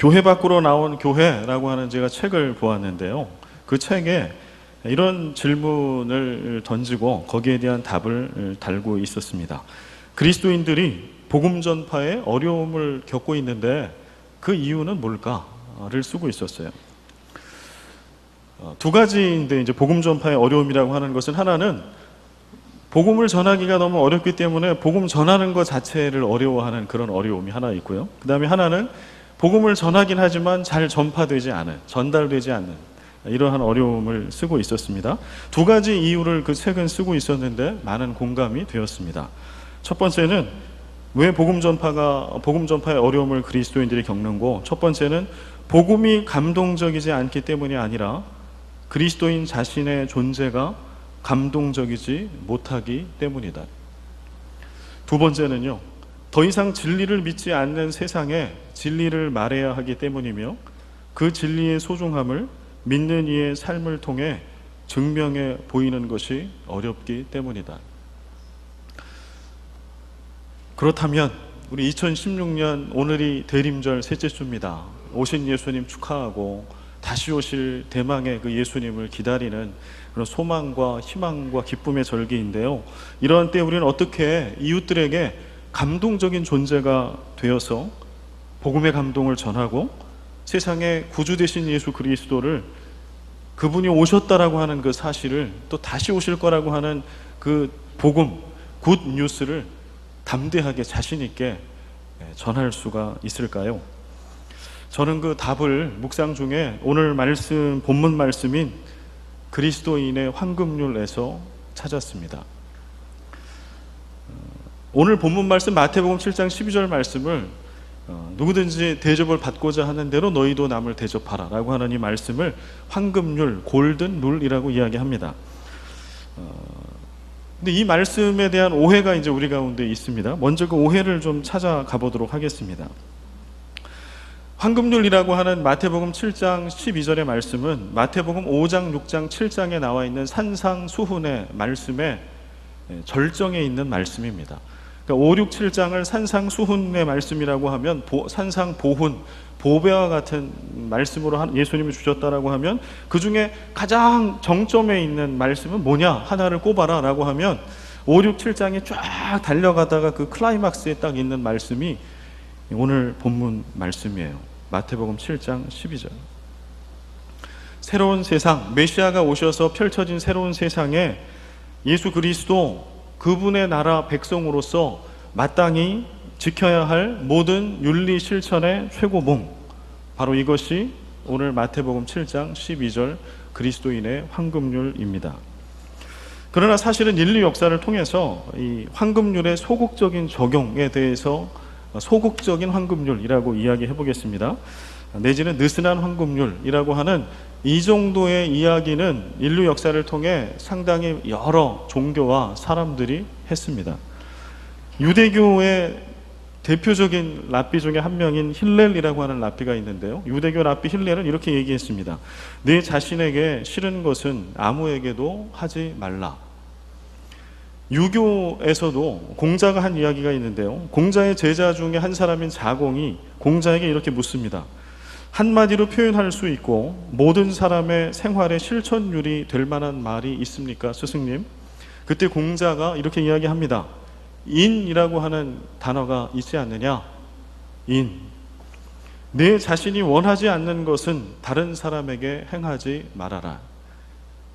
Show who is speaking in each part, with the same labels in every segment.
Speaker 1: 교회 밖으로 나온 교회라고 하는 제가 책을 보았는데요. 그 책에 이런 질문을 던지고 거기에 대한 답을 달고 있었습니다. 그리스도인들이 복음 전파에 어려움을 겪고 있는데 그 이유는 뭘까를 쓰고 있었어요. 두 가지인데 이제 복음 전파의 어려움이라고 하는 것은, 하나는 복음을 전하기가 너무 어렵기 때문에 복음 전하는 것 자체를 어려워하는 그런 어려움이 하나 있고요. 그 다음에 하나는 복음을 전하긴 하지만 잘 전파되지 않은, 전달되지 않는 이러한 어려움을 쓰고 있었습니다. 두 가지 이유를 그 책은 쓰고 있었는데 많은 공감이 되었습니다. 첫 번째는 왜 복음 전파의 어려움을 그리스도인들이 겪는고, 첫 번째는 복음이 감동적이지 않기 때문이 아니라 그리스도인 자신의 존재가 감동적이지 못하기 때문이다. 두 번째는요, 더 이상 진리를 믿지 않는 세상에 진리를 말해야 하기 때문이며 그 진리의 소중함을 믿는 이의 삶을 통해 증명해 보이는 것이 어렵기 때문이다. 그렇다면 우리 2016년 오늘이 대림절 셋째 주입니다. 오신 예수님 축하하고 다시 오실 대망의 그 예수님을 기다리는 그런 소망과 희망과 기쁨의 절기인데요. 이러한 때 우리는 어떻게 이웃들에게 감동적인 존재가 되어서 복음의 감동을 전하고 세상의 구주 되신 예수 그리스도를, 그분이 오셨다라고 하는 그 사실을, 또 다시 오실 거라고 하는 그 복음, 굿 뉴스를 담대하게 자신 있게 전할 수가 있을까요? 저는 그 답을 묵상 중에 오늘 말씀, 본문 말씀인 그리스도인의 황금률에서 찾았습니다. 오늘 본문 말씀 마태복음 7장 12절 말씀을 누구든지 대접을 받고자 하는 대로 너희도 남을 대접하라 라고 하는 이 말씀을 황금률, 골든 룰이라고 이야기합니다. 근데 이 말씀에 대한 오해가 이제 우리 가운데 있습니다. 먼저 그 오해를 좀 찾아가 보도록 하겠습니다. 황금률이라고 하는 마태복음 7장 12절의 말씀은 마태복음 5장, 6장, 7장에 나와 있는 산상수훈의 말씀의 절정에 있는 말씀입니다. 그러니까 5, 6, 7장을 산상수훈의 말씀이라고 하면 산상보훈, 보배와 같은 말씀으로 예수님이 주셨다라고 하면 그 중에 가장 정점에 있는 말씀은 뭐냐? 하나를 꼽아라 라고 하면 5, 6, 7장이 쫙 달려가다가 그 클라이막스에 딱 있는 말씀이 오늘 본문 말씀이에요. 마태복음 7장 12절. 새로운 세상, 메시아가 오셔서 펼쳐진 새로운 세상에 예수 그리스도, 그분의 나라 백성으로서 마땅히 지켜야 할 모든 윤리 실천의 최고봉, 바로 이것이 오늘 마태복음 7장 12절 그리스도인의 황금률입니다. 그러나 사실은 인류 역사를 통해서 이 황금률의 소극적인 적용에 대해서 소극적인 황금률이라고 이야기해 보겠습니다. 내지는 느슨한 황금률이라고 하는 이 정도의 이야기는 인류 역사를 통해 상당히 여러 종교와 사람들이 했습니다. 유대교의 대표적인 랍비 중에 한 명인 힐렐이라고 하는 랍비가 있는데요. 유대교 랍비 힐렐은 이렇게 얘기했습니다. 내 자신에게 싫은 것은 아무에게도 하지 말라. 유교에서도 공자가 한 이야기가 있는데요. 공자의 제자 중에 한 사람인 자공이 공자에게 이렇게 묻습니다. 한마디로 표현할 수 있고 모든 사람의 생활의 실천율이 될 만한 말이 있습니까, 스승님? 그때 공자가 이렇게 이야기합니다. 인이라고 하는 단어가 있지 않느냐? 인. 내 자신이 원하지 않는 것은 다른 사람에게 행하지 말아라.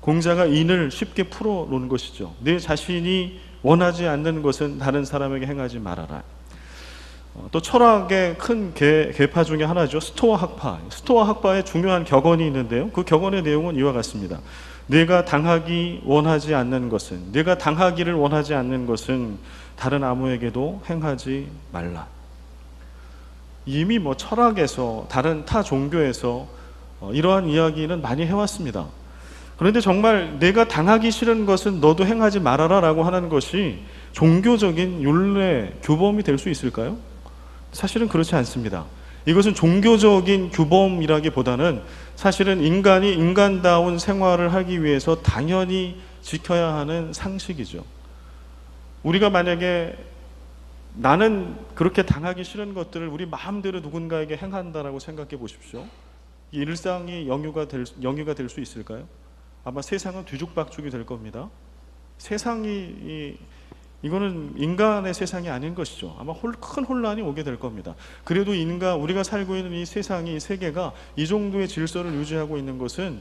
Speaker 1: 공자가 인을 쉽게 풀어놓은 것이죠. 내 자신이 원하지 않는 것은 다른 사람에게 행하지 말아라. 또 철학의 큰 계파 중에 하나죠. 스토아 학파. 스토아 학파의 중요한 격언이 있는데요. 그 격언의 내용은 이와 같습니다. 내가 당하기를 원하지 않는 것은 다른 아무에게도 행하지 말라. 이미 철학에서, 다른 타 종교에서 이러한 이야기는 많이 해왔습니다. 그런데 정말 내가 당하기 싫은 것은 너도 행하지 말아라 라고 하는 것이 종교적인 율례, 규범이 될 수 있을까요? 사실은 그렇지 않습니다. 이것은 종교적인 규범이라기보다는 사실은 인간이 인간다운 생활을 하기 위해서 당연히 지켜야 하는 상식이죠. 우리가 만약에 나는 그렇게 당하기 싫은 것들을 우리 마음대로 누군가에게 행한다라고 생각해 보십시오. 이 일상이 영유가 될 수 있을까요? 아마 세상은 뒤죽박죽이 될 겁니다. 세상이 이거는 인간의 세상이 아닌 것이죠. 아마 큰 혼란이 오게 될 겁니다. 그래도 우리가 살고 있는 이 세상이, 이 세계가 이 정도의 질서를 유지하고 있는 것은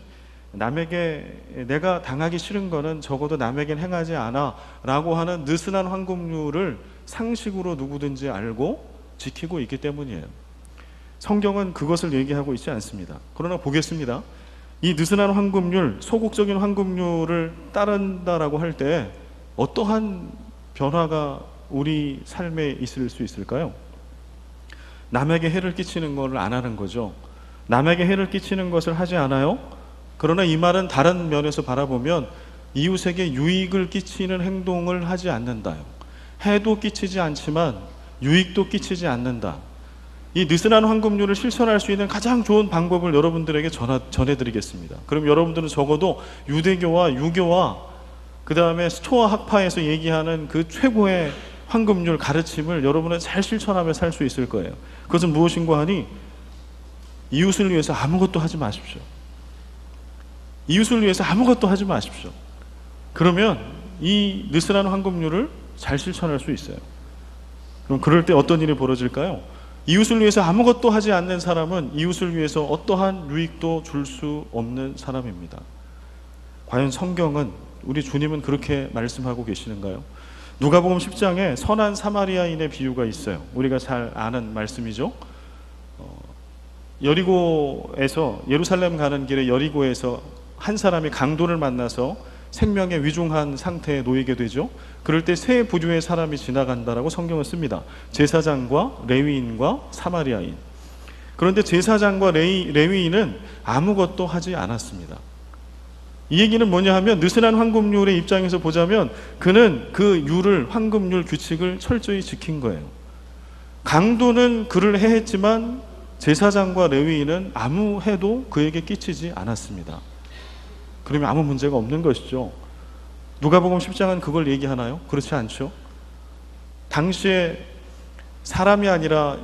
Speaker 1: 남에게 내가 당하기 싫은 거는 적어도 남에겐 행하지 않아 라고 하는 느슨한 황금률을 상식으로 누구든지 알고 지키고 있기 때문이에요. 성경은 그것을 얘기하고 있지 않습니다. 그러나 보겠습니다. 이 느슨한 황금률, 소극적인 황금률을 따른다라고 할 때 어떠한 변화가 우리 삶에 있을 수 있을까요? 남에게 해를 끼치는 것을 안 하는 거죠. 남에게 해를 끼치는 것을 하지 않아요. 그러나 이 말은 다른 면에서 바라보면 이웃에게 유익을 끼치는 행동을 하지 않는다요. 해도 끼치지 않지만 유익도 끼치지 않는다. 이 느슨한 황금률을 실천할 수 있는 가장 좋은 방법을 여러분들에게 전해드리겠습니다. 그럼 여러분들은 적어도 유대교와 유교와 그 다음에 스토아 학파에서 얘기하는 그 최고의 황금률 가르침을 여러분은 잘 실천하며 살 수 있을 거예요. 그것은 무엇인가 하니 이웃을 위해서 아무것도 하지 마십시오. 이웃을 위해서 아무것도 하지 마십시오. 그러면 이 느슨한 황금률을 잘 실천할 수 있어요. 그럼 그럴 때 어떤 일이 벌어질까요? 이웃을 위해서 아무것도 하지 않는 사람은 이웃을 위해서 어떠한 유익도 줄 수 없는 사람입니다. 과연 성경은, 우리 주님은 그렇게 말씀하고 계시는가요? 누가복음 10장에 선한 사마리아인의 비유가 있어요. 우리가 잘 아는 말씀이죠. 여리고에서, 예루살렘 가는 길에 여리고에서 한 사람이 강도를 만나서 생명에 위중한 상태에 놓이게 되죠. 그럴 때 세 부류의 사람이 지나간다라고 성경은 씁니다. 제사장과 레위인과 사마리아인. 그런데 제사장과 레위인은 아무것도 하지 않았습니다. 이 얘기는 뭐냐 하면 느슨한 황금률의 입장에서 보자면 그는 그 황금률 규칙을 철저히 지킨 거예요. 강도는 그를 해했지만 제사장과 레위인은 아무 해도 그에게 끼치지 않았습니다. 그러면 아무 문제가 없는 것이죠. 누가복음 10장은 그걸 얘기하나요? 그렇지 않죠. 당시에 사람이 아니라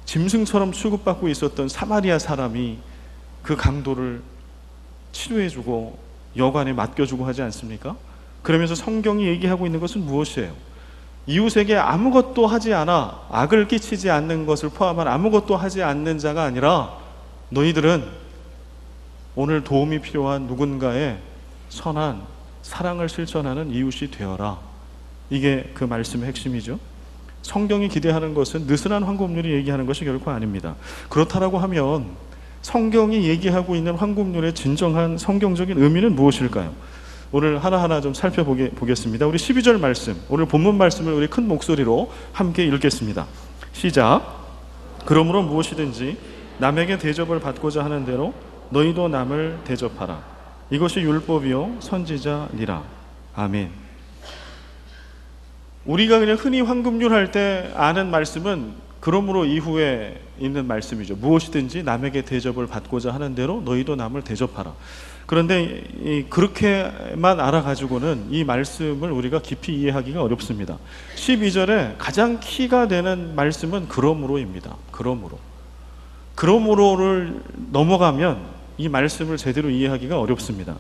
Speaker 1: 짐승처럼 취급받고 있었던 사마리아 사람이 그 강도를 치료해주고 여관에 맡겨주고 하지 않습니까? 그러면서 성경이 얘기하고 있는 것은 무엇이에요? 이웃에게 아무것도 하지 않아 악을 끼치지 않는 것을 포함한 아무것도 하지 않는 자가 아니라 너희들은 오늘 도움이 필요한 누군가의 선한 사랑을 실천하는 이웃이 되어라. 이게 그 말씀의 핵심이죠. 성경이 기대하는 것은 느슨한 황금률이 얘기하는 것이 결코 아닙니다. 그렇다라고 하면 성경이 얘기하고 있는 황금률의 진정한 성경적인 의미는 무엇일까요? 오늘 하나하나 좀 살펴보겠습니다. 우리 12절 말씀, 오늘 본문 말씀을 우리 큰 목소리로 함께 읽겠습니다. 시작. 그러므로 무엇이든지 남에게 대접을 받고자 하는 대로 너희도 남을 대접하라. 이것이 율법이요 선지자니라. 아멘. 우리가 그냥 흔히 황금률 할 때 아는 말씀은 그러므로 이후에 있는 말씀이죠. 무엇이든지 남에게 대접을 받고자 하는 대로 너희도 남을 대접하라. 그런데 그렇게만 알아가지고는 이 말씀을 우리가 깊이 이해하기가 어렵습니다. 12절에 가장 키가 되는 말씀은 그러므로입니다. 그러므로를 넘어가면 이 말씀을 제대로 이해하기가 어렵습니다.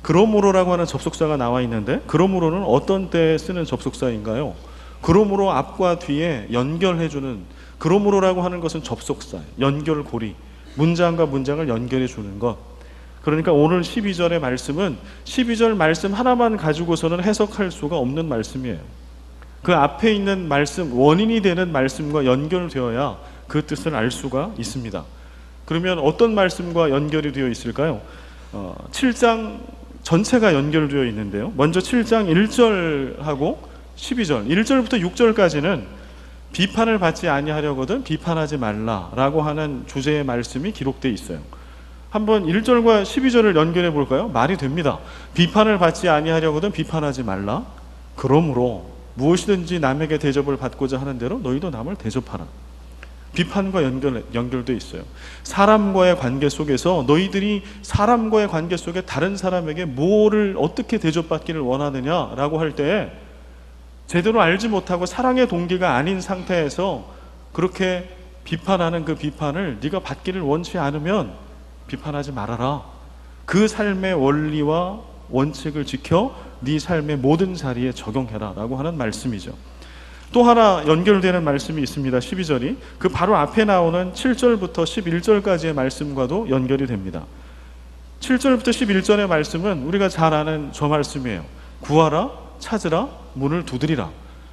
Speaker 1: 그러므로라고 하는 접속사가 나와 있는데 그러므로는 어떤 때에 쓰는 접속사인가요? 그러므로 앞과 뒤에 연결해주는, 그러므로라고 하는 것은 접속사, 연결고리, 문장과 문장을 연결해 주는 것. 그러니까 오늘 12절의 말씀은 12절 말씀 하나만 가지고서는 해석할 수가 없는 말씀이에요. 그 앞에 있는 말씀, 원인이 되는 말씀과 연결되어야 그 뜻을 알 수가 있습니다. 그러면 어떤 말씀과 연결이 되어 있을까요? 7장 전체가 연결되어 있는데요. 먼저 7장 1절하고 12절, 1절부터 6절까지는 비판을 받지 아니하려거든 비판하지 말라라고 하는 주제의 말씀이 기록되어 있어요. 한번 1절과 12절을 연결해 볼까요? 말이 됩니다. 비판을 받지 아니하려거든 비판하지 말라. 그러므로 무엇이든지 남에게 대접을 받고자 하는 대로 너희도 남을 대접하라. 비판과 연결되어 있어요. 사람과의 관계 속에서 너희들이 사람과의 관계 속에 다른 사람에게 뭐를 어떻게 대접받기를 원하느냐라고 할 때 제대로 알지 못하고 사랑의 동기가 아닌 상태에서 그렇게 비판하는 그 비판을 네가 받기를 원치 않으면 비판하지 말아라. 그 삶의 원리와 원칙을 지켜 네 삶의 모든 자리에 적용해라 라고 하는 말씀이죠. 또 하나 연결되는 말씀이 있습니다. 12절이 그 바로 앞에 나오는 7절부터 11절까지의 말씀과도 연결이 됩니다. 7절부터 11절의 말씀은 우리가 잘 아는 저 말씀이에요. 구하라, 찾으라, 문을 두드리라.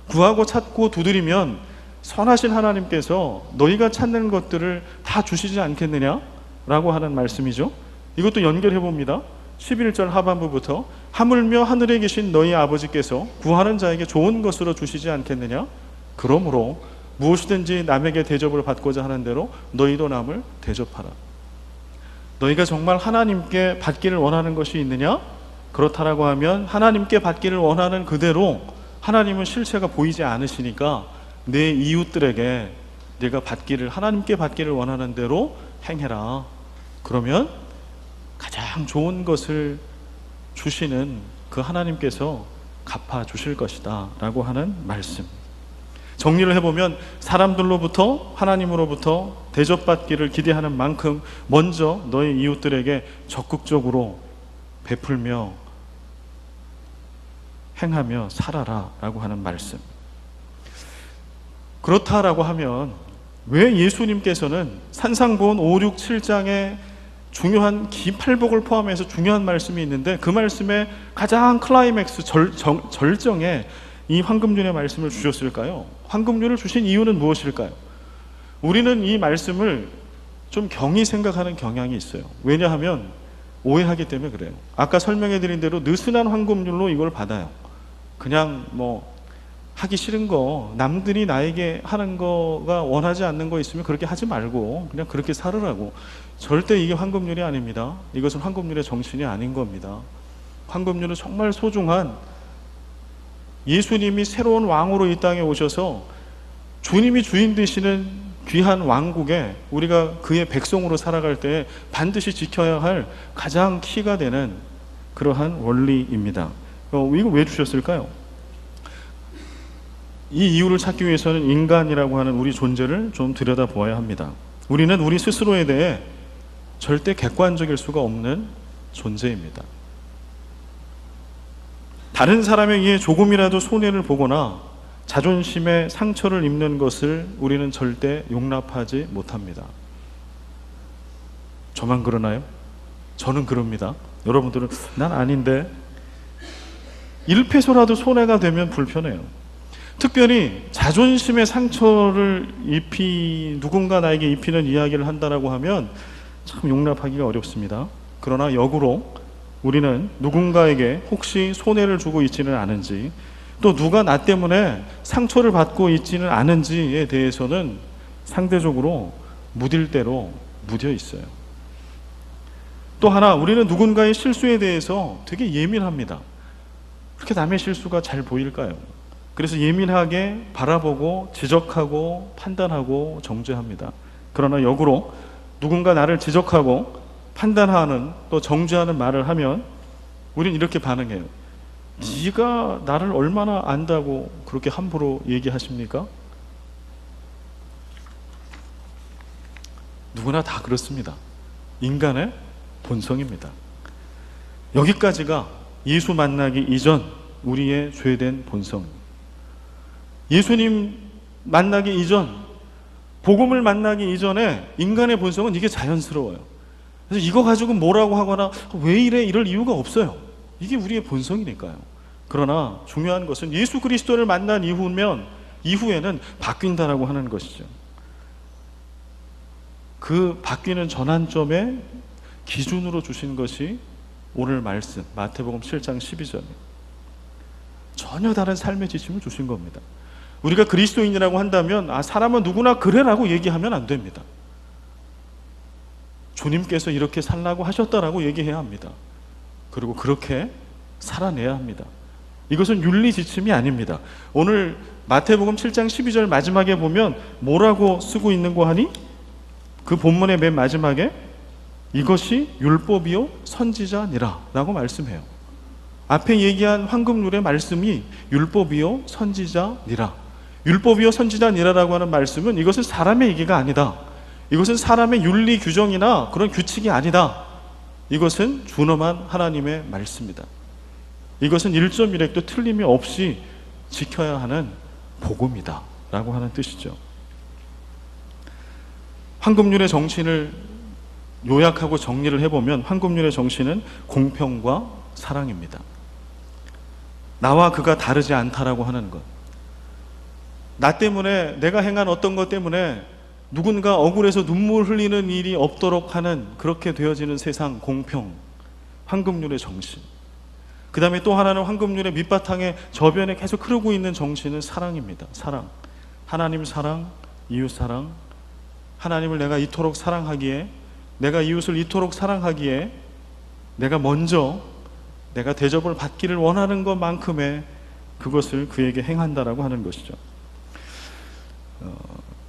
Speaker 1: 구하고 찾고 두드리면 선하신 하나님께서 너희가 찾는 것들을 다 주시지 않겠느냐? 라고 하는 말씀이죠. 이것도 연결해 봅니다. 11절 하반부부터 하물며 하늘에 계신 너희 아버지께서 구하는 자에게 좋은 것으로 주시지 않겠느냐? 그러므로 무엇이든지 남에게 대접을 받고자 하는 대로 너희도 남을 대접하라. 너희가 정말 하나님께 받기를 원하는 것이 있느냐? 그렇다라고 하면 하나님께 받기를 원하는 그대로 하나님은 실체가 보이지 않으시니까 내 이웃들에게 내가 하나님께 받기를 원하는 대로 행해라. 그러면 가장 좋은 것을 주시는 그 하나님께서 갚아주실 것이다 라고 하는 말씀. 정리를 해보면 사람들로부터 하나님으로부터 대접받기를 기대하는 만큼 먼저 너희 이웃들에게 적극적으로 베풀며 행하며 살아라 라고 하는 말씀. 그렇다라고 하면 왜 예수님께서는 산상보훈 5, 6, 7장에 중요한 기팔복을 포함해서 중요한 말씀이 있는데 그 말씀의 가장 클라이맥스 절정에 이 황금률의 말씀을 주셨을까요? 황금률을 주신 이유는 무엇일까요? 우리는 이 말씀을 좀 경히 생각하는 경향이 있어요. 왜냐하면 오해하기 때문에 그래요. 아까 설명해 드린 대로 느슨한 황금률로 이걸 받아요. 그냥 하기 싫은 거, 남들이 나에게 하는 거가 원하지 않는 거 있으면 그렇게 하지 말고 그냥 그렇게 살으라고. 절대 이게 황금률이 아닙니다. 이것은 황금률의 정신이 아닌 겁니다. 황금률은 정말 소중한, 예수님이 새로운 왕으로 이 땅에 오셔서 주님이 주인 되시는 귀한 왕국에 우리가 그의 백성으로 살아갈 때 반드시 지켜야 할 가장 키가 되는 그러한 원리입니다. 이거 왜 주셨을까요? 이 이유를 찾기 위해서는 인간이라고 하는 우리 존재를 좀 들여다보아야 합니다. 우리는 우리 스스로에 대해 절대 객관적일 수가 없는 존재입니다. 다른 사람에 의해 조금이라도 손해를 보거나 자존심에 상처를 입는 것을 우리는 절대 용납하지 못합니다. 저만 그러나요? 저는 그럽니다. 여러분들은 난 아닌데. 1페소라도 손해가 되면 불편해요. 특별히 자존심의 상처를 누군가 나에게 입히는 이야기를 한다라고 하면 참 용납하기가 어렵습니다. 그러나 역으로 우리는 누군가에게 혹시 손해를 주고 있지는 않은지, 또 누가 나 때문에 상처를 받고 있지는 않은지에 대해서는 상대적으로 무딜 대로 무뎌 있어요. 또 하나, 우리는 누군가의 실수에 대해서 되게 예민합니다. 그렇게 남의 실수가 잘 보일까요? 그래서 예민하게 바라보고 지적하고 판단하고 정죄합니다. 그러나 역으로 누군가 나를 지적하고 판단하는, 또 정죄하는 말을 하면 우린 이렇게 반응해요. 네가 나를 얼마나 안다고 그렇게 함부로 얘기하십니까? 누구나 다 그렇습니다. 인간의 본성입니다. 여기까지가 예수 만나기 이전 우리의 죄된 본성입니다. 예수님 만나기 이전, 복음을 만나기 이전에 인간의 본성은 이게 자연스러워요. 그래서 이거 가지고 뭐라고 하거나 왜 이래 이럴 이유가 없어요. 이게 우리의 본성이니까요. 그러나 중요한 것은 예수 그리스도를 만난 이후에는 바뀐다라고 하는 것이죠. 그 바뀌는 전환점의 기준으로 주신 것이 오늘 말씀 마태복음 7장 12절이에요. 전혀 다른 삶의 지침을 주신 겁니다. 우리가 그리스도인이라고 한다면 사람은 누구나 그래라고 얘기하면 안 됩니다. 주님께서 이렇게 살라고 하셨다라고 얘기해야 합니다. 그리고 그렇게 살아내야 합니다. 이것은 윤리 지침이 아닙니다. 오늘 마태복음 7장 12절 마지막에 보면 뭐라고 쓰고 있는 거 하니? 그 본문의 맨 마지막에 이것이 율법이요 선지자니라 라고 말씀해요. 앞에 얘기한 황금률의 말씀이 율법이요 선지자니라. 율법이요 선지자니라라고 하는 말씀은 이것은 사람의 얘기가 아니다. 이것은 사람의 윤리 규정이나 그런 규칙이 아니다. 이것은 준엄한 하나님의 말씀이다. 이것은 1.1획도 틀림이 없이 지켜야 하는 복음이다 라고 하는 뜻이죠. 황금률의 정신을 요약하고 정리를 해보면 황금률의 정신은 공평과 사랑입니다. 나와 그가 다르지 않다라고 하는 것. 나 때문에, 내가 행한 어떤 것 때문에 누군가 억울해서 눈물 흘리는 일이 없도록 하는, 그렇게 되어지는 세상, 공평, 황금률의 정신. 그 다음에 또 하나는 황금률의 밑바탕에 저변에 계속 흐르고 있는 정신은 사랑입니다. 사랑. 하나님 사랑, 이웃 사랑. 하나님을 내가 이토록 사랑하기에, 내가 이웃을 이토록 사랑하기에 내가 먼저 내가 대접을 받기를 원하는 것만큼의 그것을 그에게 행한다라고 하는 것이죠.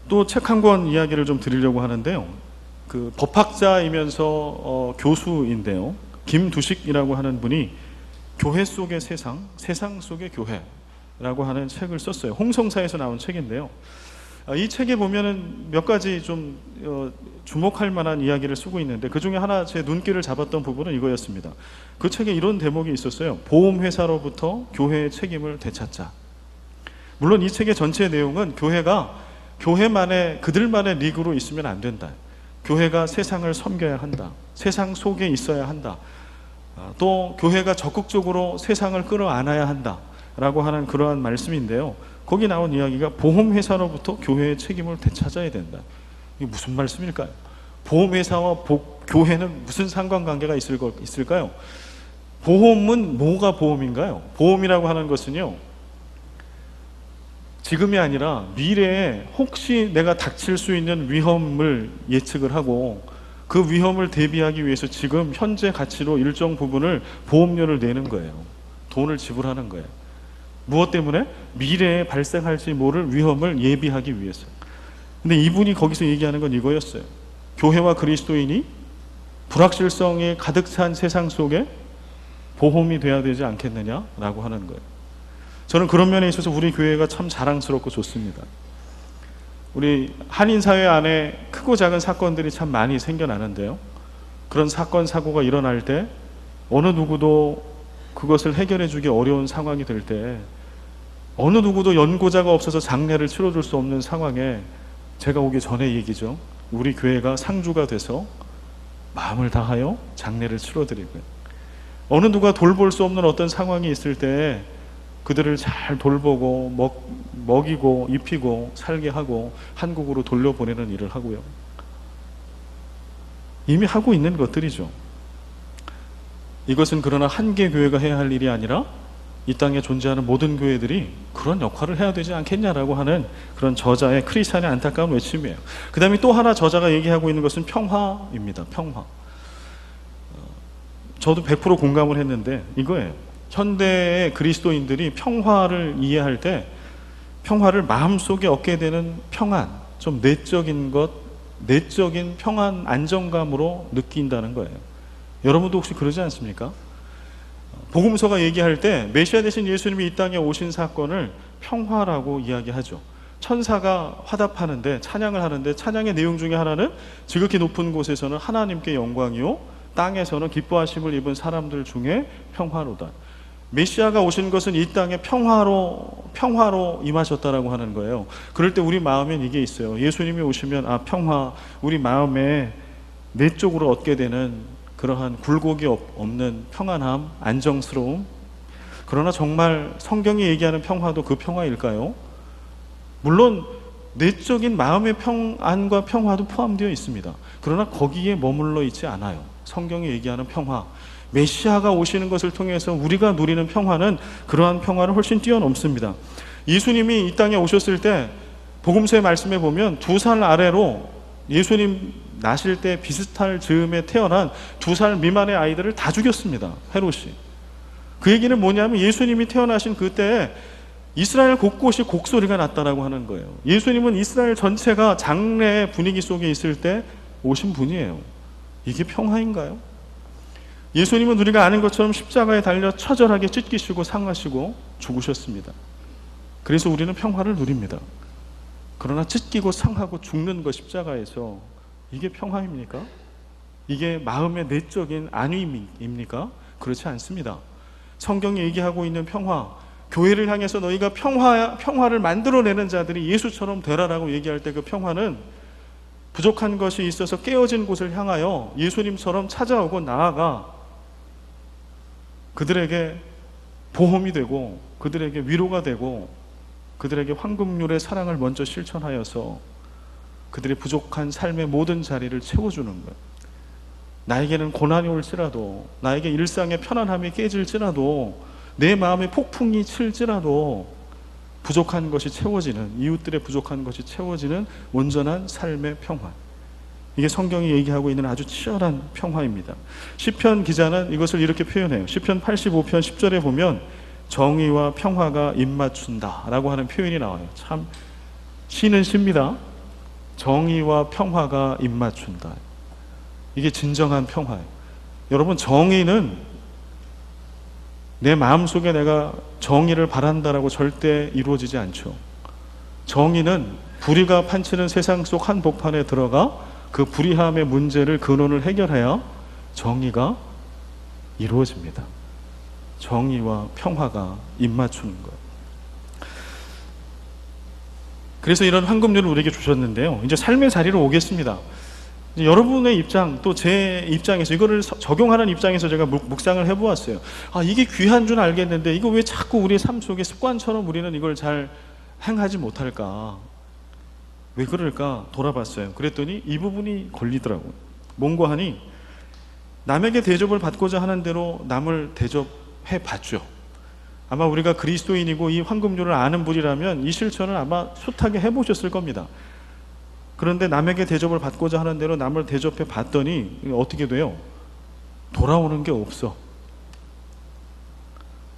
Speaker 1: 또 책 한 권 이야기를 좀 드리려고 하는데요. 그 법학자이면서 교수인데요. 김두식이라고 하는 분이 교회 속의 세상, 세상 속의 교회라고 하는 책을 썼어요. 홍성사에서 나온 책인데요. 이 책에 보면은 몇 가지 좀 주목할 만한 이야기를 쓰고 있는데, 그 중에 하나 제 눈길을 잡았던 부분은 이거였습니다. 그 책에 이런 대목이 있었어요. 보험회사로부터 교회의 책임을 되찾자. 물론 이 책의 전체 내용은 교회가 교회만의, 그들만의 리그로 있으면 안 된다. 교회가 세상을 섬겨야 한다. 세상 속에 있어야 한다. 또 교회가 적극적으로 세상을 끌어안아야 한다 라고 하는 그러한 말씀인데요. 거기 나온 이야기가 보험회사로부터 교회의 책임을 되찾아야 된다. 이게 무슨 말씀일까요? 보험회사와 교회는 무슨 상관관계가 있을까요? 보험은 뭐가 보험인가요? 보험이라고 하는 것은요, 지금이 아니라 미래에 혹시 내가 닥칠 수 있는 위험을 예측을 하고 그 위험을 대비하기 위해서 지금 현재 가치로 일정 부분을 보험료를 내는 거예요. 돈을 지불하는 거예요. 무엇 때문에? 미래에 발생할지 모를 위험을 예비하기 위해서. 근데 이분이 거기서 얘기하는 건 이거였어요. 교회와 그리스도인이 불확실성이 가득 찬 세상 속에 보험이 돼야 되지 않겠느냐라고 하는 거예요. 저는 그런 면에 있어서 우리 교회가 참 자랑스럽고 좋습니다. 우리 한인사회 안에 크고 작은 사건들이 참 많이 생겨나는데요. 그런 사건, 사고가 일어날 때 어느 누구도 그것을 해결해 주기 어려운 상황이 될 때, 어느 누구도 연고자가 없어서 장례를 치러줄 수 없는 상황에, 제가 오기 전에 얘기죠. 우리 교회가 상주가 돼서 마음을 다하여 장례를 치러드리고요. 어느 누가 돌볼 수 없는 어떤 상황이 있을 때 그들을 잘 돌보고 먹이고 입히고 살게 하고 한국으로 돌려보내는 일을 하고요. 이미 하고 있는 것들이죠. 이것은 그러나 한 개 교회가 해야 할 일이 아니라 이 땅에 존재하는 모든 교회들이 그런 역할을 해야 되지 않겠냐라고 하는 그런 저자의, 크리스찬의 안타까운 외침이에요. 그 다음에 또 하나 저자가 얘기하고 있는 것은 평화입니다. 평화. 저도 100% 공감을 했는데 이거예요. 현대의 그리스도인들이 평화를 이해할 때 평화를 마음속에 얻게 되는 평안, 좀 내적인 것, 내적인 평안, 안정감으로 느낀다는 거예요. 여러분도 혹시 그러지 않습니까? 복음서가 얘기할 때 메시아 되신 예수님이 이 땅에 오신 사건을 평화라고 이야기하죠. 천사가 화답하는데, 찬양을 하는데, 찬양의 내용 중에 하나는 지극히 높은 곳에서는 하나님께 영광이요 땅에서는 기뻐하심을 입은 사람들 중에 평화로다. 메시아가 오신 것은 이 땅에 평화로 임하셨다라고 하는 거예요. 그럴 때 우리 마음엔 이게 있어요. 예수님이 오시면 평화, 우리 마음에 내적으로 얻게 되는 그러한 굴곡이 없는 평안함, 안정스러움. 그러나 정말 성경이 얘기하는 평화도 그 평화일까요? 물론 내적인 마음의 평안과 평화도 포함되어 있습니다. 그러나 거기에 머물러 있지 않아요. 성경이 얘기하는 평화, 메시아가 오시는 것을 통해서 우리가 누리는 평화는 그러한 평화를 훨씬 뛰어넘습니다. 예수님이 이 땅에 오셨을 때 복음서의 말씀에 보면 2살 아래로 예수님 나실 때 비슷할 즈음에 태어난 2살 미만의 아이들을 다 죽였습니다. 헤롯이. 그 얘기는 뭐냐면 예수님이 태어나신 그때 이스라엘 곳곳이 곡소리가 났다라고 하는 거예요. 예수님은 이스라엘 전체가 장래의 분위기 속에 있을 때 오신 분이에요. 이게 평화인가요? 예수님은 우리가 아는 것처럼 십자가에 달려 처절하게 찢기시고 상하시고 죽으셨습니다. 그래서 우리는 평화를 누립니다. 그러나 찢기고 상하고 죽는 것, 십자가에서, 이게 평화입니까? 이게 마음의 내적인 안위입니까? 그렇지 않습니다. 성경이 얘기하고 있는 평화, 교회를 향해서 너희가 평화를 만들어내는 자들이 예수처럼 되라라고 얘기할 때 그 평화는 부족한 것이 있어서 깨어진 곳을 향하여 예수님처럼 찾아오고 나아가 그들에게 보험이 되고 그들에게 위로가 되고 그들에게 황금률의 사랑을 먼저 실천하여서 그들의 부족한 삶의 모든 자리를 채워주는 것. 나에게는 고난이 올지라도, 나에게 일상의 편안함이 깨질지라도, 내 마음에 폭풍이 칠지라도 부족한 것이 채워지는, 이웃들의 부족한 것이 채워지는 온전한 삶의 평화, 이게 성경이 얘기하고 있는 아주 치열한 평화입니다. 시편 기자는 이것을 이렇게 표현해요. 시편 85편 10절에 보면 정의와 평화가 입맞춘다 라고 하는 표현이 나와요. 참 시는 시입니다. 정의와 평화가 입맞춘다. 이게 진정한 평화예요. 여러분, 정의는 내 마음속에 내가 정의를 바란다라고 절대 이루어지지 않죠. 정의는 불의가 판치는 세상 속 한복판에 들어가 그 불의함의 문제를, 근원을 해결해야 정의가 이루어집니다. 정의와 평화가 입맞추는 것. 그래서 이런 황금률을 우리에게 주셨는데요. 이제 삶의 자리로 오겠습니다. 이제 여러분의 입장, 또 제 입장에서 이거를 적용하는 입장에서 제가 묵상을 해보았어요. 아, 이게 귀한 줄 알겠는데 이거 왜 자꾸 우리의 삶 속에 습관처럼 우리는 이걸 잘 행하지 못할까? 왜 그럴까 돌아봤어요. 그랬더니 이 부분이 걸리더라고요. 뭔가 하니 남에게 대접을 받고자 하는 대로 남을 대접해 봤죠. 아마 우리가 그리스도인이고 이 황금률을 아는 분이라면 이 실천을 아마 숱하게 해보셨을 겁니다. 그런데 남에게 대접을 받고자 하는 대로 남을 대접해 봤더니 어떻게 돼요? 돌아오는 게 없어.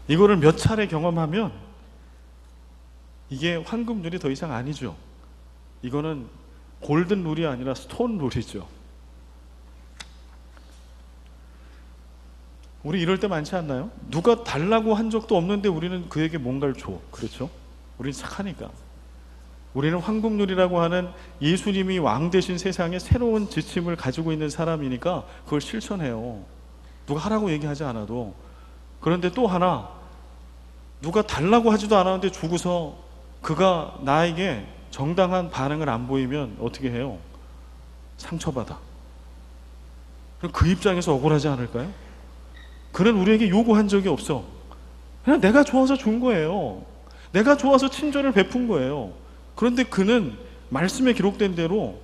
Speaker 1: 이거를 몇 차례 경험하면 이게 황금률이 더 이상 아니죠. 이거는 골든 룰이 아니라 스톤 룰이죠. 우리 이럴 때 많지 않나요? 누가 달라고 한 적도 없는데 우리는 그에게 뭔가를 줘. 그렇죠? 우리는 착하니까. 우리는 황금률이라고 하는 예수님이 왕 되신 세상에 새로운 지침을 가지고 있는 사람이니까 그걸 실천해요. 누가 하라고 얘기하지 않아도. 그런데 또 하나, 누가 달라고 하지도 않았는데 주고서 그가 나에게 정당한 반응을 안 보이면 어떻게 해요? 상처받아. 그럼 그 입장에서 억울하지 않을까요? 그는 우리에게 요구한 적이 없어. 그냥 내가 좋아서 준 거예요. 내가 좋아서 친절을 베푼 거예요. 그런데 그는 말씀에 기록된 대로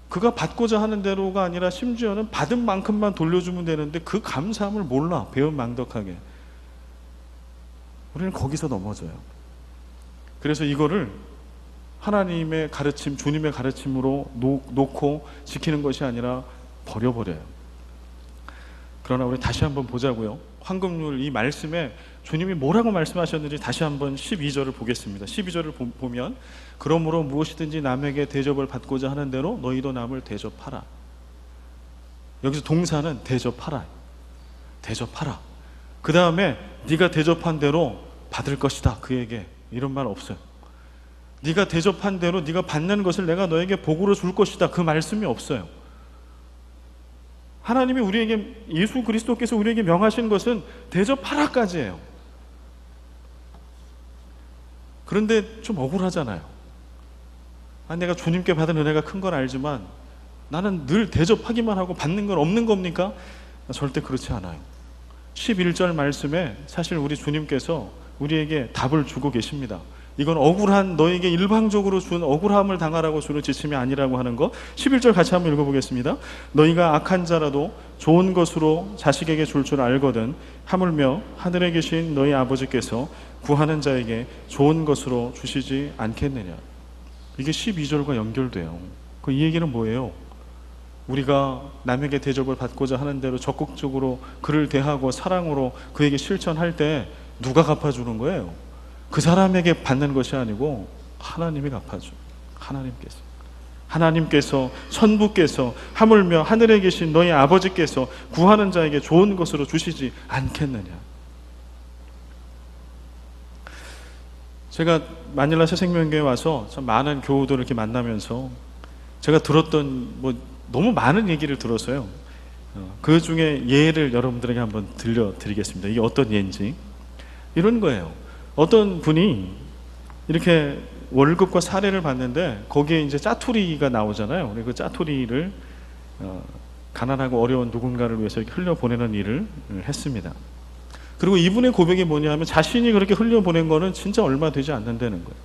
Speaker 1: 그가 받고자 하는 대로가 아니라 심지어는 받은 만큼만 돌려주면 되는데 그 감사함을 몰라. 배은망덕하게. 우리는 거기서 넘어져요. 그래서 이거를 하나님의 가르침, 주님의 가르침으로 놓고 지키는 것이 아니라 버려버려요. 그러나 우리 다시 한번 보자고요. 황금률 이 말씀에 주님이 뭐라고 말씀하셨는지 다시 한번 12절을 보겠습니다. 12절을 보면 그러므로 무엇이든지 남에게 대접을 받고자 하는 대로 너희도 남을 대접하라. 여기서 동사는 대접하라. 대접하라. 그 다음에 네가 대접한 대로 받을 것이다. 그에게 이런 말 없어요. 네가 대접한 대로 네가 받는 것을 내가 너에게 복으로 줄 것이다. 그 말씀이 없어요. 하나님이 우리에게, 예수 그리스도께서 우리에게 명하신 것은 대접하라까지예요. 그런데 좀 억울하잖아요. 내가 주님께 받은 은혜가 큰 건 알지만 나는 늘 대접하기만 하고 받는 건 없는 겁니까? 절대 그렇지 않아요. 11절 말씀에 사실 우리 주님께서 우리에게 답을 주고 계십니다. 이건 억울한, 너에게 일방적으로 준 억울함을 당하라고 주는 지침이 아니라고 하는 거. 11절 같이 한번 읽어보겠습니다. 너희가 악한 자라도 좋은 것으로 자식에게 줄 줄 알거든 하물며 하늘에 계신 너희 아버지께서 구하는 자에게 좋은 것으로 주시지 않겠느냐. 이게 12절과 연결돼요. 이 얘기는 뭐예요? 우리가 남에게 대접을 받고자 하는 대로 적극적으로 그를 대하고 사랑으로 그에게 실천할 때 누가 갚아주는 거예요? 그 사람에게 받는 것이 아니고 하나님이 갚아줘. 하나님께서. 하나님께서, 천부께서, 하물며 하늘에 계신 너희 아버지께서 구하는 자에게 좋은 것으로 주시지 않겠느냐. 제가 마닐라 새생명교회에 와서 참 많은 교우들을 이렇게 만나면서 제가 들었던 너무 많은 얘기를 들었어요. 그 중에 예를 여러분들에게 한번 들려드리겠습니다. 이게 어떤 예인지. 이런 거예요. 어떤 분이 이렇게 월급과 사례를 받는데 거기에 이제 짜투리가 나오잖아요. 그 짜투리를 가난하고 어려운 누군가를 위해서 이렇게 흘려보내는 일을 했습니다. 그리고 이분의 고백이 뭐냐 하면 자신이 그렇게 흘려보낸 거는 진짜 얼마 되지 않는다는 거예요.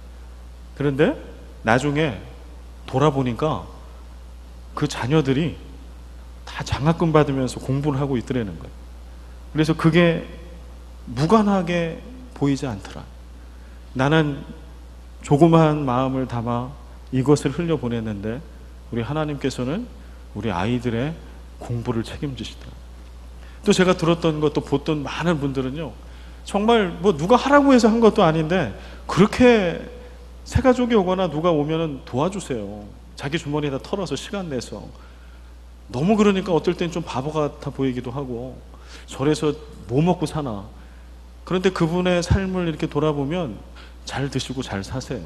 Speaker 1: 그런데 나중에 돌아보니까 그 자녀들이 다 장학금 받으면서 공부를 하고 있더라는 거예요. 그래서 그게 무관하게 보이지 않더라. 나는 조그마한 마음을 담아 이것을 흘려보냈는데 우리 하나님께서는 우리 아이들의 공부를 책임지시더라. 또 제가 들었던 것도 보던 많은 분들은요, 정말 누가 하라고 해서 한 것도 아닌데 그렇게 새 가족이 오거나 누가 오면은 도와주세요. 자기 주머니에다 털어서 시간 내서. 너무 그러니까 어떨 땐 좀 바보 같아 보이기도 하고, 저래서 뭐 먹고 사나. 그런데 그분의 삶을 이렇게 돌아보면 잘 드시고 잘 사세요.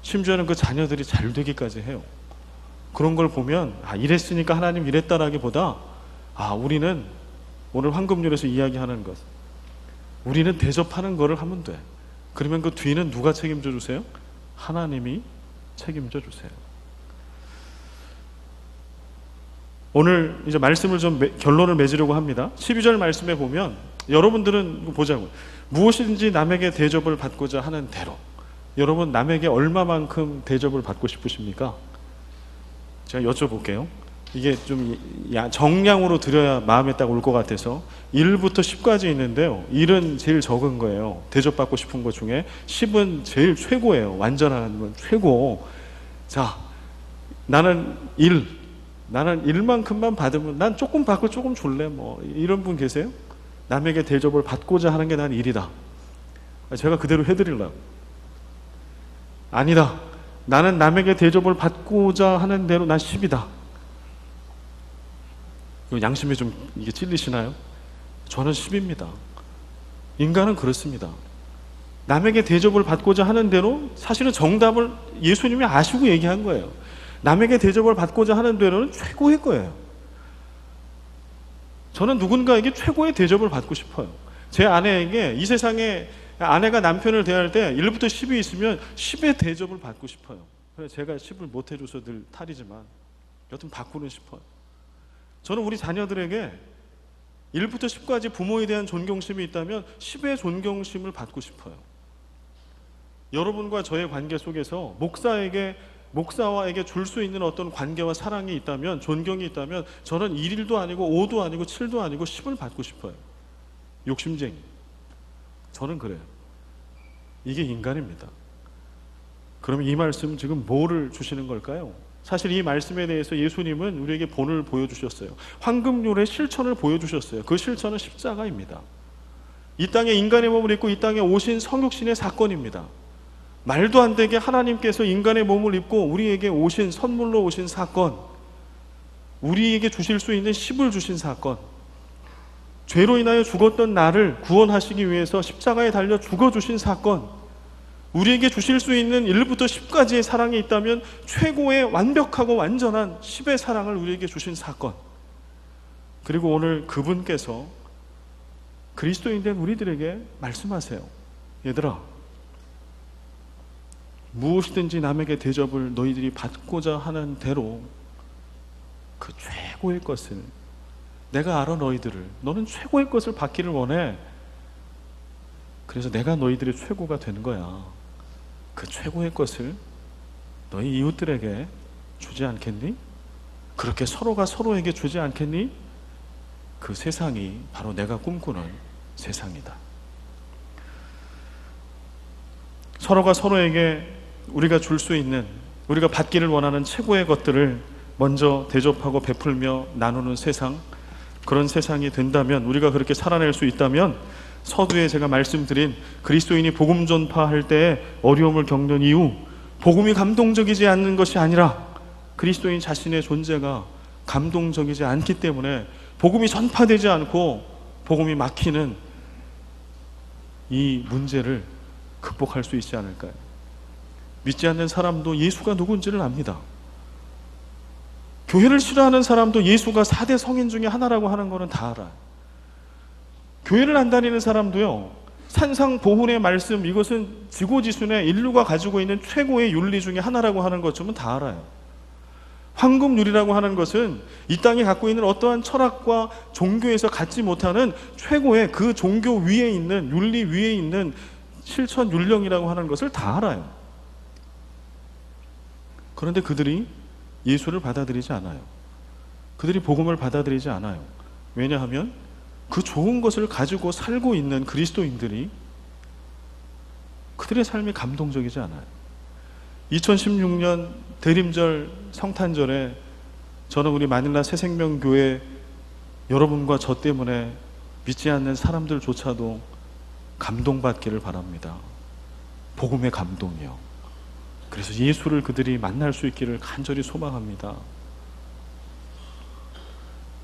Speaker 1: 심지어는 그 자녀들이 잘 되기까지 해요. 그런 걸 보면 이랬으니까 하나님 이랬다라기보다 우리는 오늘 황금률에서 이야기하는 것, 우리는 대접하는 거를 하면 돼. 그러면 그 뒤는 누가 책임져 주세요? 하나님이 책임져 주세요. 오늘 이제 말씀을 좀 결론을 맺으려고 합니다. 12절 말씀에 보면 여러분들은 보자고, 무엇이든지 남에게 대접을 받고자 하는 대로. 여러분 남에게 얼마만큼 대접을 받고 싶으십니까? 제가 여쭤볼게요. 이게 좀 정량으로 드려야 마음에 딱 올 것 같아서 1부터 10까지 있는데요, 1은 제일 적은 거예요. 대접받고 싶은 것 중에 10은 제일 최고예요. 완전한 건 최고. 자, 나는 1만큼만 받으면 난 조금 받고 조금 줄래, 이런 분 계세요? 남에게 대접을 받고자 하는 게 난 1이다. 제가 그대로 해드리려고. 아니다, 나는 남에게 대접을 받고자 하는 대로 난 10이다. 양심에 좀 이게 찔리시나요? 저는 10입니다. 인간은 그렇습니다. 남에게 대접을 받고자 하는 대로, 사실은 정답을 예수님이 아시고 얘기한 거예요. 남에게 대접을 받고자 하는 대로는 최고의 거예요. 저는 누군가에게 최고의 대접을 받고 싶어요. 제 아내에게, 이 세상에 아내가 남편을 대할 때 1부터 10이 있으면 10의 대접을 받고 싶어요. 그래서 제가 10을 못 해줘서 늘 탈이지만 여튼 받고는 싶어요. 저는 우리 자녀들에게 1부터 10까지 부모에 대한 존경심이 있다면 10의 존경심을 받고 싶어요. 여러분과 저의 관계 속에서 목사와에게 줄 수 있는 어떤 관계와 사랑이 있다면, 존경이 있다면, 저는 1도 아니고 5도 아니고 7도 아니고 10을 받고 싶어요. 욕심쟁이. 저는 그래요. 이게 인간입니다. 그러면 이 말씀 지금 뭐를 주시는 걸까요? 사실 이 말씀에 대해서 예수님은 우리에게 본을 보여주셨어요. 황금률의 실천을 보여주셨어요. 그 실천은 십자가입니다. 이 땅에 인간의 몸을 입고 이 땅에 오신 성육신의 사건입니다. 말도 안 되게 하나님께서 인간의 몸을 입고 우리에게 오신, 선물로 오신 사건, 우리에게 주실 수 있는 10을 주신 사건, 죄로 인하여 죽었던 나를 구원하시기 위해서 십자가에 달려 죽어주신 사건, 우리에게 주실 수 있는 1부터 10까지의 사랑이 있다면 최고의 완벽하고 완전한 10의 사랑을 우리에게 주신 사건, 그리고 오늘 그분께서 그리스도인 된 우리들에게 말씀하세요. 얘들아, 무엇이든지 남에게 대접을 너희들이 받고자 하는 대로 그 최고의 것을, 내가 알아 너희들을, 너는 최고의 것을 받기를 원해. 그래서 내가 너희들의 최고가 된 거야. 그 최고의 것을 너희 이웃들에게 주지 않겠니? 그렇게 서로가 서로에게 주지 않겠니? 그 세상이 바로 내가 꿈꾸는 세상이다. 서로가 서로에게 우리가 줄 수 있는, 우리가 받기를 원하는 최고의 것들을 먼저 대접하고 베풀며 나누는 세상, 그런 세상이 된다면, 우리가 그렇게 살아낼 수 있다면, 서두에 제가 말씀드린 그리스도인이 복음 전파할 때 어려움을 겪는 이유, 복음이 감동적이지 않는 것이 아니라 그리스도인 자신의 존재가 감동적이지 않기 때문에 복음이 전파되지 않고 복음이 막히는 이 문제를 극복할 수 있지 않을까요? 믿지 않는 사람도 예수가 누군지를 압니다. 교회를 싫어하는 사람도 예수가 4대 성인 중에 하나라고 하는 거는 다 알아요. 교회를 안 다니는 사람도요, 산상보훈의 말씀, 이것은 지고지순의 인류가 가지고 있는 최고의 윤리 중에 하나라고 하는 것쯤은 다 알아요. 황금률이라고 하는 것은 이 땅에 갖고 있는 어떠한 철학과 종교에서 갖지 못하는 최고의 그 종교 위에 있는, 윤리 위에 있는 실천 윤령이라고 하는 것을 다 알아요. 그런데 그들이 예수를 받아들이지 않아요. 그들이 복음을 받아들이지 않아요. 왜냐하면 그 좋은 것을 가지고 살고 있는 그리스도인들이 그들의 삶이 감동적이지 않아요. 2016년 대림절 성탄절에 저는 우리 마닐라 새생명교회 여러분과 저 때문에 믿지 않는 사람들조차도 감동받기를 바랍니다. 복음의 감동이요. 그래서 예수를 그들이 만날 수 있기를 간절히 소망합니다.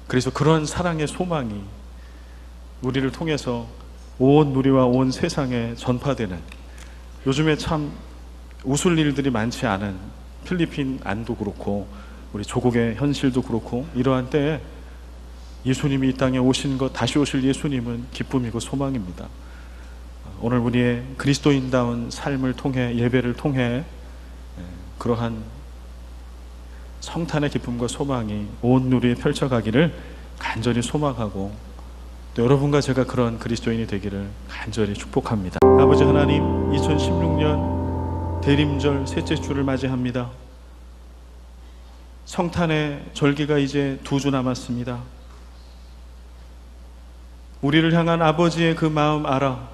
Speaker 1: 그래서 그런 사랑의 소망이 우리를 통해서 온 누리와 온 세상에 전파되는, 요즘에 참 웃을 일들이 많지 않은 필리핀 안도 그렇고 우리 조국의 현실도 그렇고, 이러한 때에 예수님이 이 땅에 오신 것, 다시 오실 예수님은 기쁨이고 소망입니다. 오늘 우리의 그리스도인다운 삶을 통해, 예배를 통해 그러한 성탄의 기쁨과 소망이 온 누리에 펼쳐가기를 간절히 소망하고, 또 여러분과 제가 그런 그리스도인이 되기를 간절히 축복합니다. 아버지 하나님, 2016년 대림절 셋째 주를 맞이합니다. 성탄의 절기가 이제 2주 남았습니다. 우리를 향한 아버지의 그 마음 알아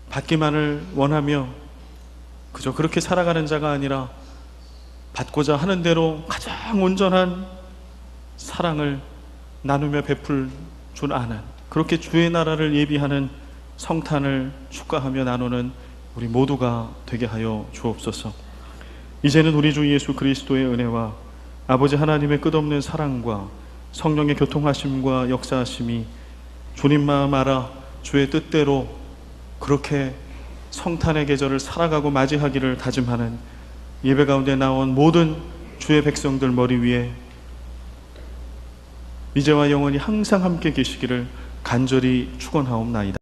Speaker 1: 받기만을 원하며 그저 그렇게 살아가는 자가 아니라 받고자 하는 대로 가장 온전한 사랑을 나누며 베풀 줄 아는, 그렇게 주의 나라를 예비하는 성탄을 축하하며 나누는 우리 모두가 되게 하여 주옵소서. 이제는 우리 주 예수 그리스도의 은혜와 아버지 하나님의 끝없는 사랑과 성령의 교통하심과 역사하심이 주님 마음 알아 주의 뜻대로 그렇게 성탄의 계절을 살아가고 맞이하기를 다짐하는 예배 가운데 나온 모든 주의 백성들 머리 위에 이제와 영원히 항상 함께 계시기를 간절히 축원하옵나이다.